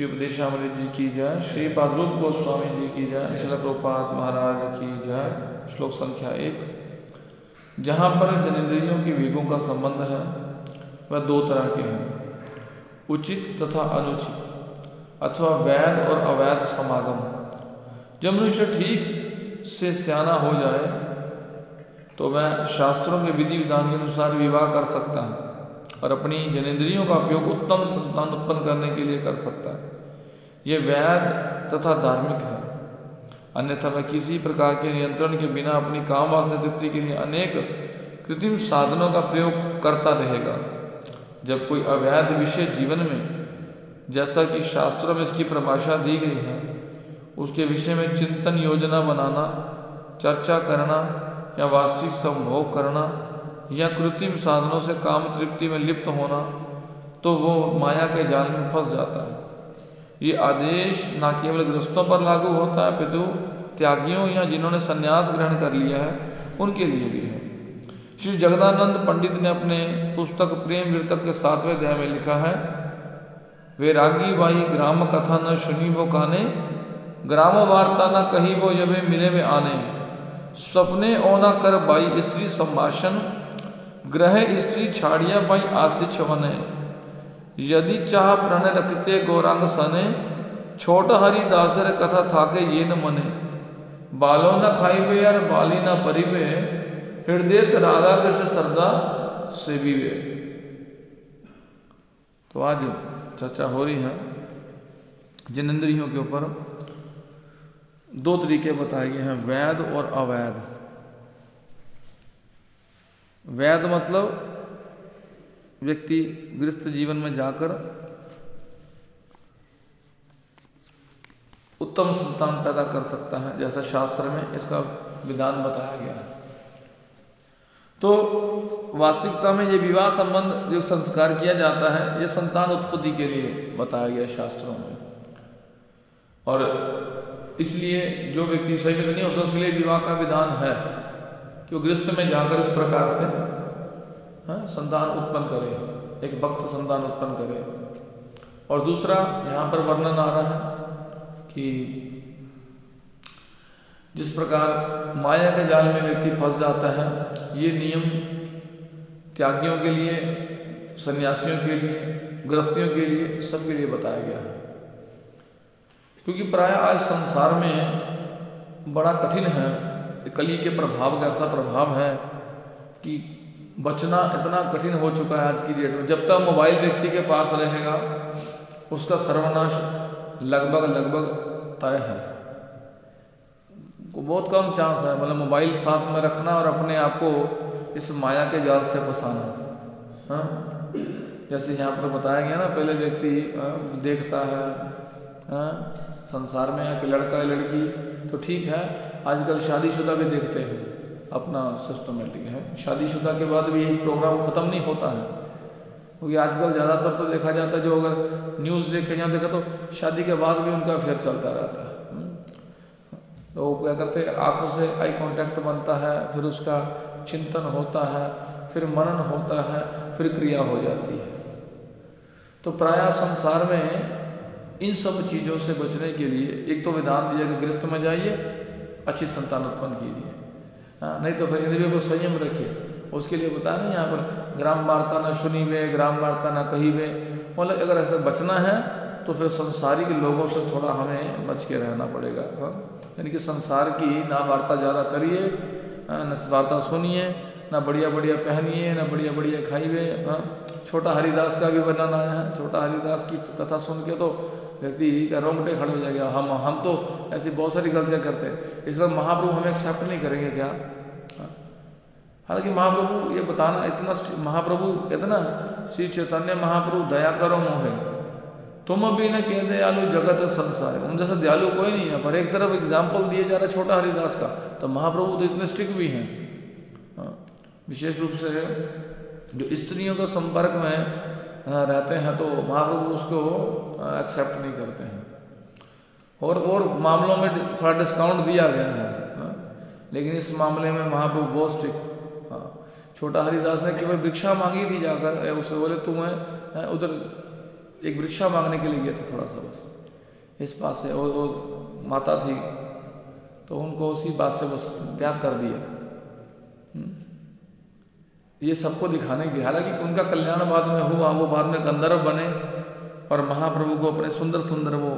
श्री उपदेशामृत जी की जय, श्री पादरूप गोस्वामी जी की जय, श्रील प्रभुपाद महाराज की जय। श्लोक संख्या 1। जहाँ पर जनेंद्रियों के वेगों का संबंध है वह दो तरह के हैं, उचित तथा अनुचित अथवा वैध और अवैध समागम। जब मनुष्य ठीक से सियाना हो जाए तो वह शास्त्रों के विधि विधान के अनुसार विवाह कर सकता है और अपनी जनेंद्रियों का उपयोग उत्तम संतान उत्पन्न करने के लिए कर सकता है। यह वैध तथा धार्मिक है। अन्यथा वह किसी प्रकार के नियंत्रण के बिना अपनी काम वासना तृप्ति के लिए अनेक कृत्रिम साधनों का प्रयोग करता रहेगा। जब कोई अवैध विषय जीवन में, जैसा कि शास्त्रों में इसकी परिभाषा दी गई है, उसके विषय में चिंतन योजना बनाना, चर्चा करना या वास्तविक संभोग करना या कृत्रिम साधनों से काम तृप्ति में लिप्त होना, तो वो माया के जाल में फंस जाता है। ये आदेश न केवल गृहस्थों पर लागू होता है, पितु त्यागियों या जिन्होंने संन्यास ग्रहण कर लिया है उनके लिए भी है। श्री जगदानंद पंडित ने अपने पुस्तक प्रेम विरतक के 7वें अध्याय में लिखा है, वैरागी बाई ग्राम कथा न सुनी वो काने, ग्रामो वार्ता न कही वो जबे मिले वे आने, सपने ओ न कर बाई स्त्री संभाषण, ग्रह स्त्री छाड़िया बाई आशिच वने, यदि चाह प्रण रखते गौरांग सने, छोट हरिदासर कथा थाके ये न मने, बालो न खाइबे यार बाली न परिबे, हृदय राधा कृष्ण श्रद्धा से भी वे। तो आज चर्चा हो रही है जिनेंद्रियों के ऊपर। दो तरीके बताए गए हैं, वैध और अवैध। वैध मतलब व्यक्ति गृहस्थ जीवन में जाकर उत्तम संतान पैदा कर सकता है, जैसा शास्त्र में इसका विधान बताया गया है। तो वास्तविकता में ये विवाह संबंध जो संस्कार किया जाता है, ये संतान उत्पत्ति के लिए बताया गया शास्त्रों में। और इसलिए जो व्यक्ति सही में नहीं हो सकता, उसके लिए विवाह का विधान है कि वो गृहस्थ में जाकर इस प्रकार से संतान उत्पन्न करे, एक भक्त संतान उत्पन्न करे। और दूसरा यहाँ पर वर्णन आ रहा है कि जिस प्रकार माया के जाल में व्यक्ति फंस जाता है, ये नियम त्यागियों के लिए, सन्यासियों के लिए, गृहस्थियों के लिए, सबके लिए बताया गया है। क्योंकि प्राय आज संसार में बड़ा कठिन है, कली के प्रभाव का ऐसा प्रभाव है कि बचना इतना कठिन हो चुका है आज की डेट में। जब तक मोबाइल व्यक्ति के पास रहेगा उसका सर्वनाश लगभग तय है। बहुत कम चांस है, मतलब मोबाइल साथ में रखना और अपने आप को इस माया के जाल से फंसाना। हाँ, जैसे यहाँ पर बताया गया ना, पहले व्यक्ति देखता है संसार में कि लड़का या लड़की, तो ठीक है, आजकल शादीशुदा भी देखते हैं, अपना सिस्टमेटिक है। शादीशुदा के बाद भी प्रोग्राम ख़त्म नहीं होता है, क्योंकि आजकल ज़्यादातर तो देखा जाता है, जो अगर न्यूज़ देखे या देखा तो शादी के बाद भी उनका अफेयर चलता रहता है। तो वो क्या करते हैं, आँखों से आई कांटेक्ट बनता है, फिर उसका चिंतन होता है, फिर मनन होता है, फिर क्रिया हो जाती है। तो प्रायः संसार में इन सब चीज़ों से बचने के लिए एक तो विधान दिया कि गृहस्थ में जाइए, अच्छी संतान उत्पन्न कीजिए, नहीं तो फिर इंद्रियों को संयम रखिए। उसके लिए बताया ना यहाँ पर, ग्राम वार्ता न सुनी वे, ग्राम वार्ता न कही वे। मतलब अगर ऐसा बचना है तो फिर संसारी के लोगों से थोड़ा हमें बच के रहना पड़ेगा। यानी कि संसार की ना वार्ता ज़्यादा करिए, न वार्ता सुनिए, ना बढ़िया बढ़िया पहनिए, ना बढ़िया बढ़िया खाइए। छोटा हरिदास का भी वर्णन आया है। छोटा हरिदास की कथा सुन के तो व्यक्ति का रोंगटे खड़े हो जाएगा। हम तो ऐसी बहुत सारी गलतियाँ करते हैं, इस वक्त महाप्रभु हमें एक्सेप्ट नहीं करेंगे क्या? हालांकि महाप्रभु ये बताना इतना, महाप्रभु कहते ना, श्री चैतन्य महाप्रभु दया करो मोहे, तुम भी न कह दयालु जगत संसार। उन जैसा दयालु कोई नहीं है। पर एक तरफ एग्जाम्पल दिए जा रहा है छोटा हरिदास का, तो महाप्रभु तो इतने स्ट्रिक्ट भी हैं। विशेष रूप से जो स्त्रियों के संपर्क में रहते हैं तो महाप्रभु उसको एक्सेप्ट नहीं करते हैं। और मामलों में थोड़ा डिस्काउंट दिया गया है, लेकिन इस मामले में महाप्रभु बहुत स्ट्रिक्ट। छोटा हरिदास ने केवल भिक्षा मांगी थी जाकर, उससे बोले तुम्हें उधर एक भिक्षा मांगने के लिए गए थे थोड़ा सा बस इस बात से, वो माता थी तो उनको उसी बात से बस त्याग कर दिया। ये सबको दिखाने की, हालांकि उनका कल्याण बाद में हुआ, वो बाद में गंधर्व बने और महाप्रभु को अपने सुंदर सुंदर वो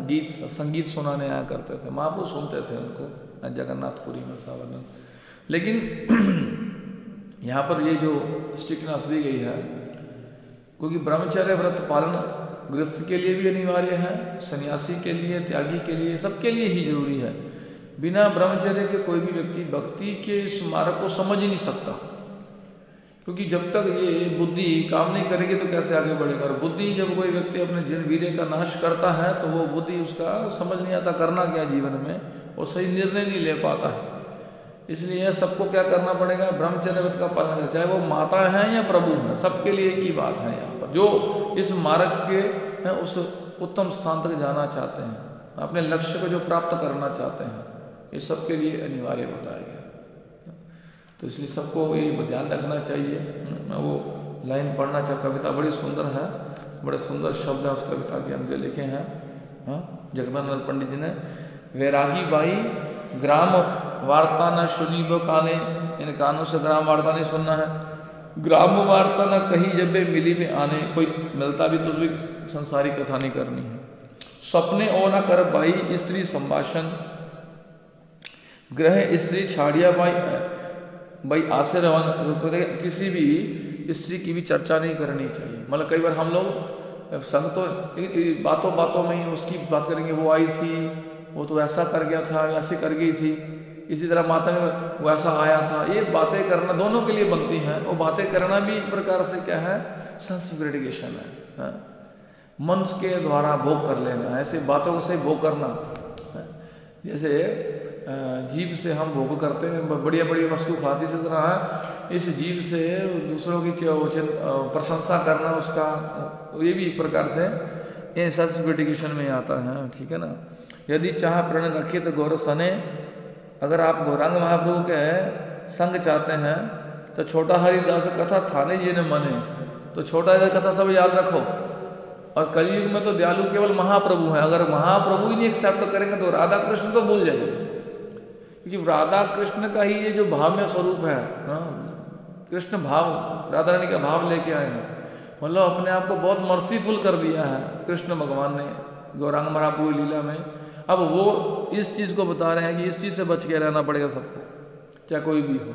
गीत संगीत सुनाने आया करते थे, महाप्रभु सुनते थे उनको जगन्नाथपुरी में सावन। लेकिन यहाँ पर ये जो स्ट्रिक्टनेस दी गई है, क्योंकि ब्रह्मचर्य व्रत पालन गृहस्थ के लिए भी अनिवार्य है, सन्यासी के लिए, त्यागी के लिए, सबके लिए ही जरूरी है। बिना ब्रह्मचर्य के कोई भी व्यक्ति भक्ति के इस मार्ग को समझ ही नहीं सकता, क्योंकि जब तक ये बुद्धि काम नहीं करेगी तो कैसे आगे बढ़ेगा। और बुद्धि जब कोई व्यक्ति अपने जीवन वीर्य का नाश करता है तो वो बुद्धि उसका समझ नहीं आता करना क्या जीवन में, वो सही निर्णय नहीं ले पाता है। इसलिए सबको क्या करना पड़ेगा, ब्रह्मचर्य व्रत का पालन करना, चाहे वो माता है या प्रभु है, सबके लिए एक ही बात है यहाँ पर। जो इस मार्ग के हैं उस उत्तम स्थान तक जाना चाहते हैं, अपने लक्ष्य को जो प्राप्त करना चाहते हैं, ये सबके लिए अनिवार्य बताया गया। तो इसलिए सबको ये ध्यान रखना चाहिए। मैं वो लाइन पढ़ना चाह, कविता बड़ी सुंदर है, बड़े सुंदर शब्द हैं उस कविता के अंदर लिखे हैं। जगदानंद पंडित जी ने, वैरागी बाई ग्राम वार्ता न सुनी वो काने, इन कानों से ग्राम वार्ता नहीं सुनना है। ग्राम वार्ता न कहीं जब मिली में आने, कोई मिलता भी तो उसकी संसारी कथा नहीं करनी है। सपने ओ न कर बाई स्त्री संभाषण, ग्रह स्त्री छाड़िया भाई आसे रवन, किसी भी स्त्री की भी चर्चा नहीं करनी चाहिए। मतलब कई बार हम लोग संग तो बातों बातों में ही उसकी बात करेंगे, वो आई थी, वो तो ऐसा कर गया था, ऐसे कर गई थी, इसी तरह माता में वो ऐसा आया था। ये बातें करना दोनों के लिए बनती हैं, वो बातें करना भी एक प्रकार से क्या है, सेंस ग्रेटिफिकेशन है, मन के द्वारा भोग कर लेना, ऐसे बातों से भोग करना। जैसे जीव से हम भोग करते हैं, बढ़िया बढ़िया वस्तु खाते, इसी तरह इस जीव से दूसरों की प्रशंसा करना उसका, ये भी एक प्रकार से सेल्फ ग्रेटिफिकेशन में आता है। ठीक है ना। यदि चाह प्रण रखे तो गौर सने, अगर आप गौरांग महाप्रभु के संग चाहते हैं तो छोटा हरिदास कथा थाने जी ने मने, तो छोटा हरिदास कथा सब याद रखो। और कलयुग में तो दयालु केवल महाप्रभु हैं, अगर महाप्रभु ही नहीं एक्सेप्ट करेंगे तो राधा कृष्ण तो भूल जाइए, क्योंकि राधा कृष्ण का ही ये जो भाव में स्वरूप है, कृष्ण भाव, राधा रानी का भाव लेके आए हैं, मतलब अपने आप को बहुत मर्सीफुल कर दिया है कृष्ण भगवान ने गौरांग महाप्रभु लीला में। अब वो इस चीज़ को बता रहे हैं कि इस चीज़ से बच के रहना पड़ेगा सबको, चाहे कोई भी हो।